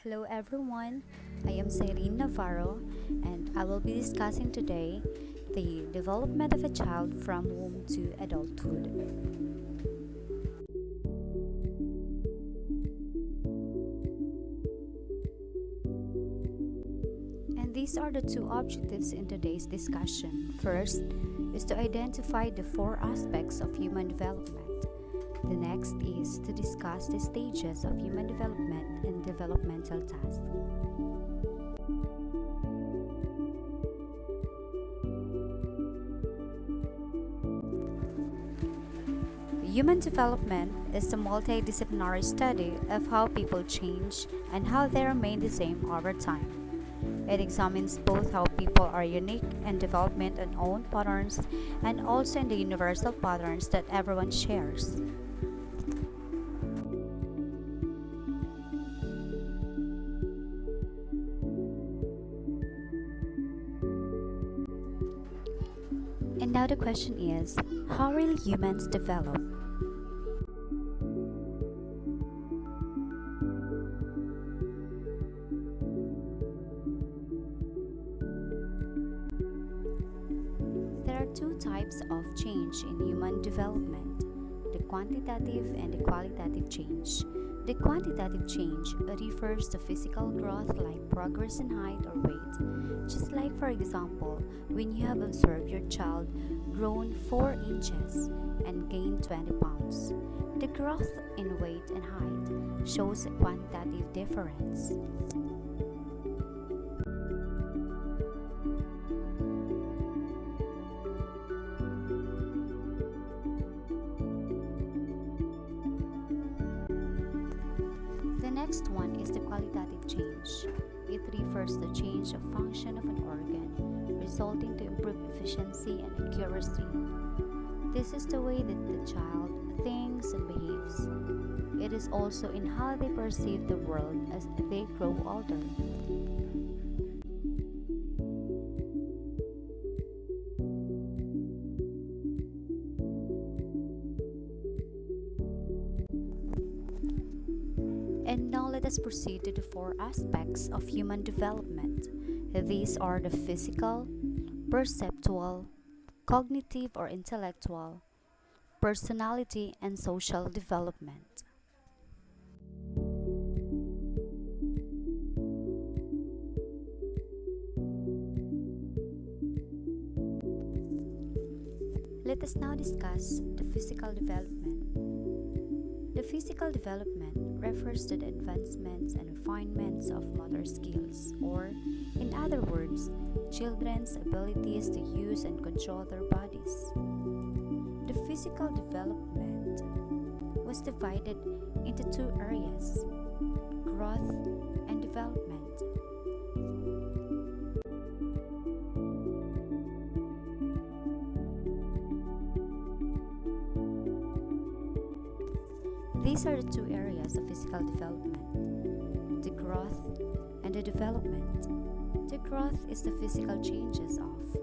Hello everyone, I am Cyrene Navarro and I will be discussing today the development of a child from womb to adulthood. And these are the two objectives in today's discussion. First is to identify the four aspects of human development. The next is to discuss the stages of human development and developmental tasks. Human development is a multidisciplinary study of how people change and how they remain the same over time. It examines both how people are unique in development and own patterns and also in the universal patterns that everyone shares. And now the question is, how will humans develop? There are two types of change in human development, the quantitative and the qualitative change. The quantitative change refers to physical growth like progress in height or weight. Just like, for example, when you have observed your child grown 4 inches and gained 20 pounds. The growth in weight and height shows a quantitative difference. The next one is the qualitative change. It refers to change of function of an organ, resulting to improved efficiency and accuracy. This is the way that the child thinks and behaves. It is also in how they perceive the world as they grow older. And now let us proceed to the four aspects of human development. These are the physical, perceptual, cognitive or intellectual, personality, and social development. Let us now discuss the physical development. The physical development refers to the advancements and refinements of motor skills, or, in other words, children's abilities to use and control their bodies. The physical development was divided into two areas, growth and development. These are the two areas of physical development, the growth and the development. The growth is the physical changes of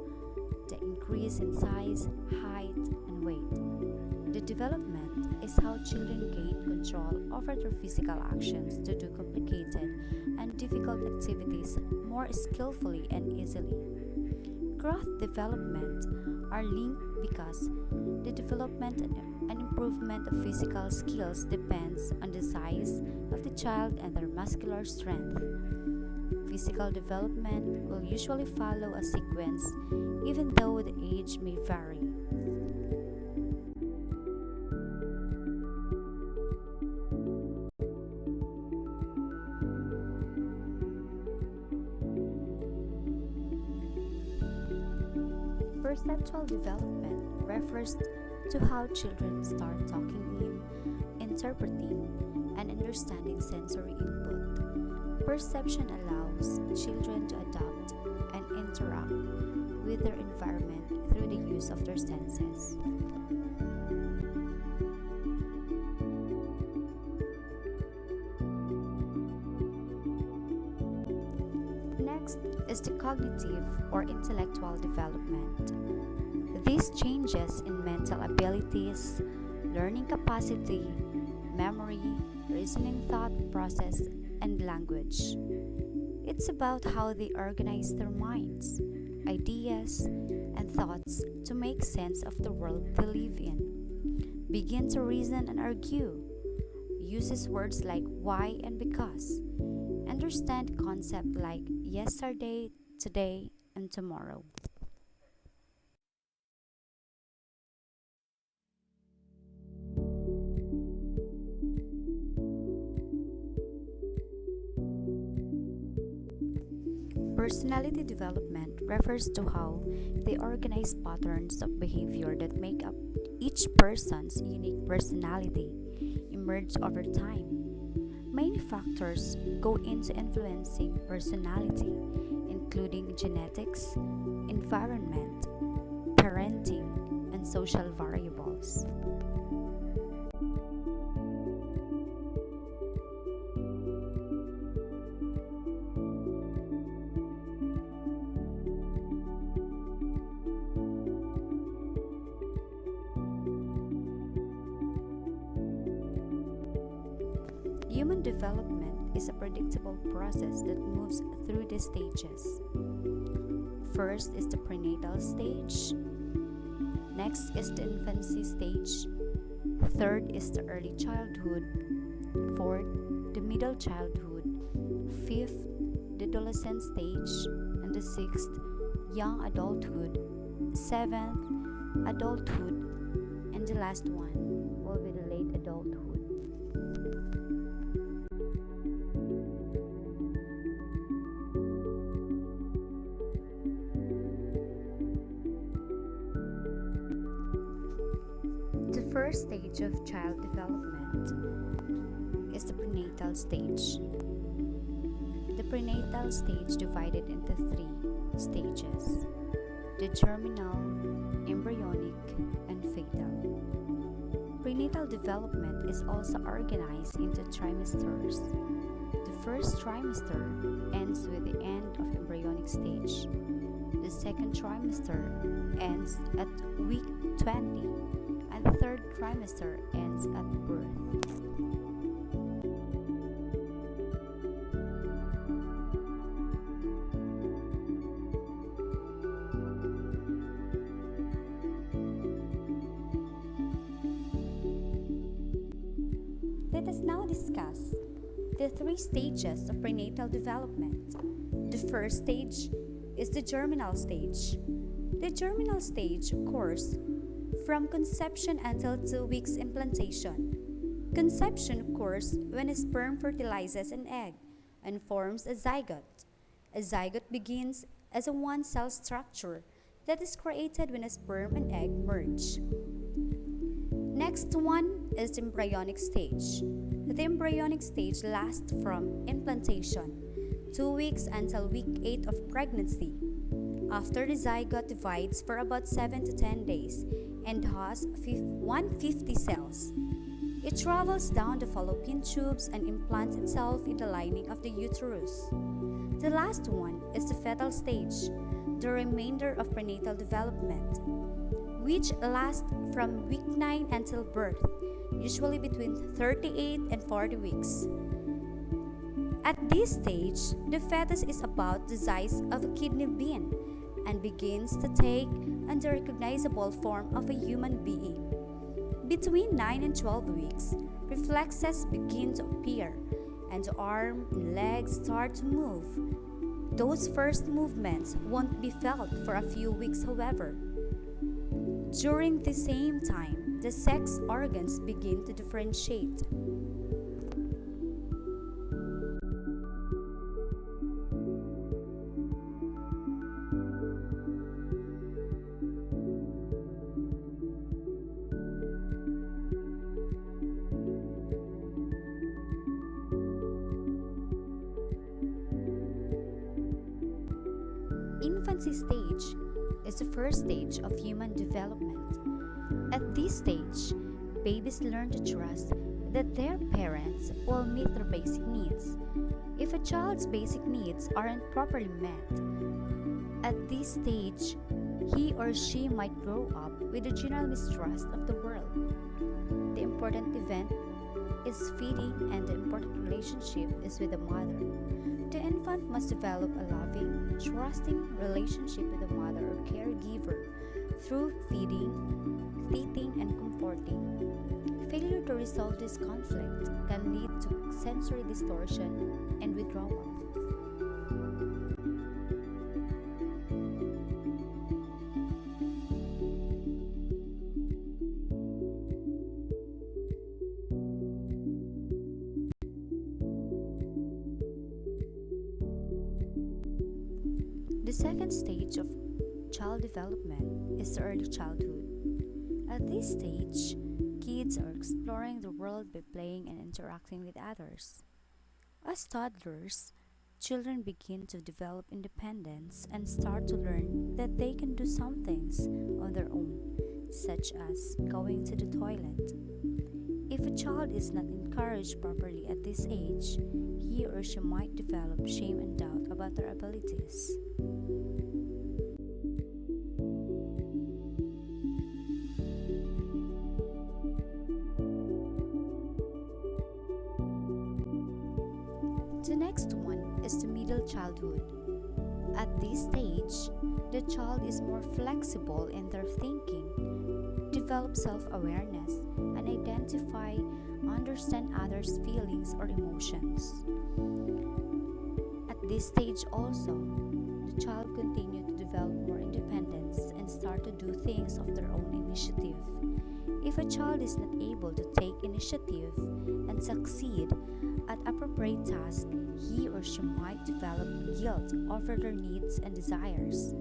the increase in size, height, and weight. The development is how children gain control over their physical actions to do complicated and difficult activities more skillfully and easily. Growth development are linked because the development and improvement of physical skills depends on the size of the child and their muscular strength. Physical development will usually follow a sequence even though the age may vary. Perceptual development refers to how children start talking in, interpreting, and understanding sensory input. Perception allows children to adapt and interact with their environment through the use of their senses. Next is the cognitive or intellectual development. These changes in mental abilities, learning capacity, memory, reasoning thought process, and language. It's about how they organize their minds, ideas, and thoughts to make sense of the world they live in. Begin to reason and argue. Uses words like why and because. Understand concepts like yesterday, today, and tomorrow. Personality development refers to how they organize patterns of behavior that make up each person's unique personality, emerge over time. Many factors go into influencing personality, including genetics, environment, parenting, and social variables. Human development is a predictable process that moves through the stages. First is the prenatal stage, next is the infancy stage, third is the early childhood, fourth, the middle childhood, fifth, the adolescent stage, and the sixth, young adulthood, seventh, adulthood, and the last one will be the late adulthood. The first stage of child development is the prenatal stage. The prenatal stage divided into three stages: the germinal, embryonic, and fetal. Prenatal development is also organized into trimesters. The first trimester ends with the end of embryonic stage. The second trimester ends at week 20, and the third trimester ends at birth. Let us now discuss the three stages of prenatal development. The first stage is the germinal stage. The germinal stage occurs from conception until 2 weeks implantation. Conception occurs when a sperm fertilizes an egg and forms a zygote. A zygote begins as a one-cell structure that is created when a sperm and egg merge. Next one is the embryonic stage. The embryonic stage lasts from implantation, 2 weeks until week 8 of pregnancy. After the zygote divides for about 7 to 10 days and has 150 cells, it travels down the fallopian tubes and implants itself in the lining of the uterus. The last one is the fetal stage, the remainder of prenatal development, which lasts from week 9 until birth, usually between 38 and 40 weeks. At this stage, the fetus is about the size of a kidney bean and begins to take on the recognizable form of a human being. Between 9 and 12 weeks, reflexes begin to appear and the arm and legs start to move. Those first movements won't be felt for a few weeks, however. During the same time, the sex organs begin to differentiate. Infancy stage is the first stage of human development. At this stage, babies learn to trust that their parents will meet their basic needs. If a child's basic needs aren't properly met, at this stage, he or she might grow up with a general mistrust of the world. The important event is feeding, and the important relationship is with the mother. The infant must develop a loving, trusting relationship with the mother or caregiver through feeding, teething, and comforting. Failure to resolve this conflict can lead to sensory distortion and withdrawal. The second stage of child development is early childhood. At this stage, kids are exploring the world by playing and interacting with others. As toddlers, children begin to develop independence and start to learn that they can do some things on their own, such as going to the toilet. If a child is not encouraged properly at this age, he or she might develop shame and doubt about their abilities. The next one is the middle childhood. At this stage, the child is more flexible in their thinking, develop self-awareness, and understand others' feelings or emotions. At this stage also, the child continue to develop more independence and start to do things of their own initiative. If a child is not able to take initiative and succeed at appropriate tasks, he or she might develop guilt over their needs and desires.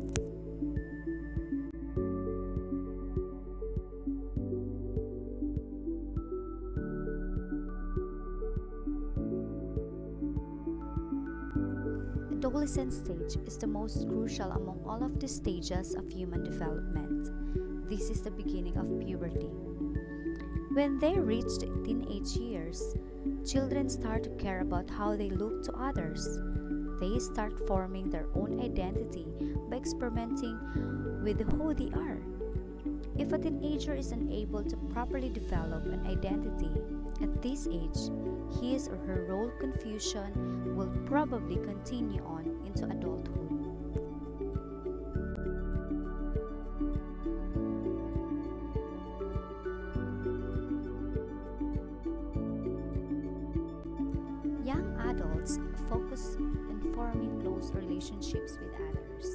Adolescent stage is the most crucial among all of the stages of human development. This is the beginning of puberty. When they reach the teenage years, children start to care about how they look to others. They start forming their own identity by experimenting with who they are. If a teenager is unable to properly develop an identity at this age, his or her role confusion will probably continue on into adulthood. Young adults focus on forming close relationships with others.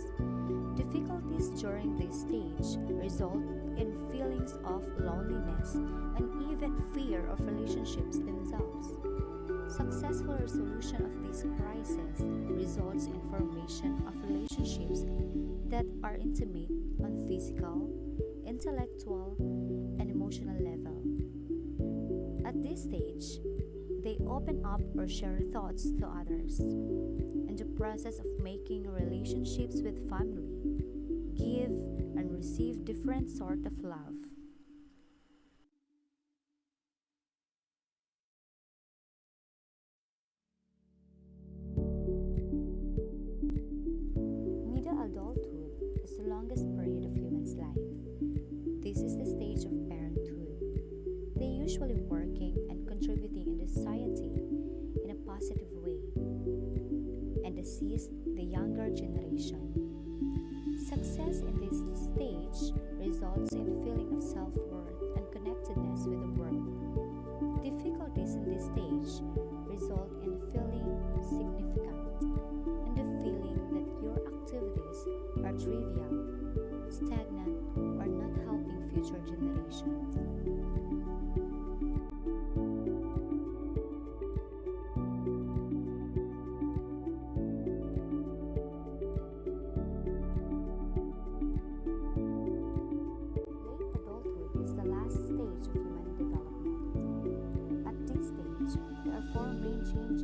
Difficulties during this stage result in feelings of loneliness and even fear of relationships themselves. Successful resolution of this crisis results in formation of relationships that are intimate on physical, intellectual, and emotional level. At this stage, they open up or share thoughts to others. In the process of making relationships with family, give and receive different sort of love. Middle adulthood is the longest period of human's life. This is the stage of parenthood. They usually working and contributing in the society in a positive way and assist the younger generation. Success in this stage results in feeling of self-worth and connectedness with the world. Difficulties in this stage result in feeling significant and the feeling that your activities are trivial, stagnant, or not helping future generations. Late adulthood is the last stage of human development. At this stage, there are four main changes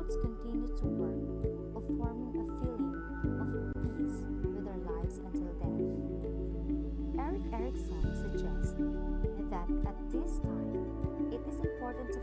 adults continue to work of forming a feeling of peace with our lives until death. Eric Erikson suggests that at this time, it is important to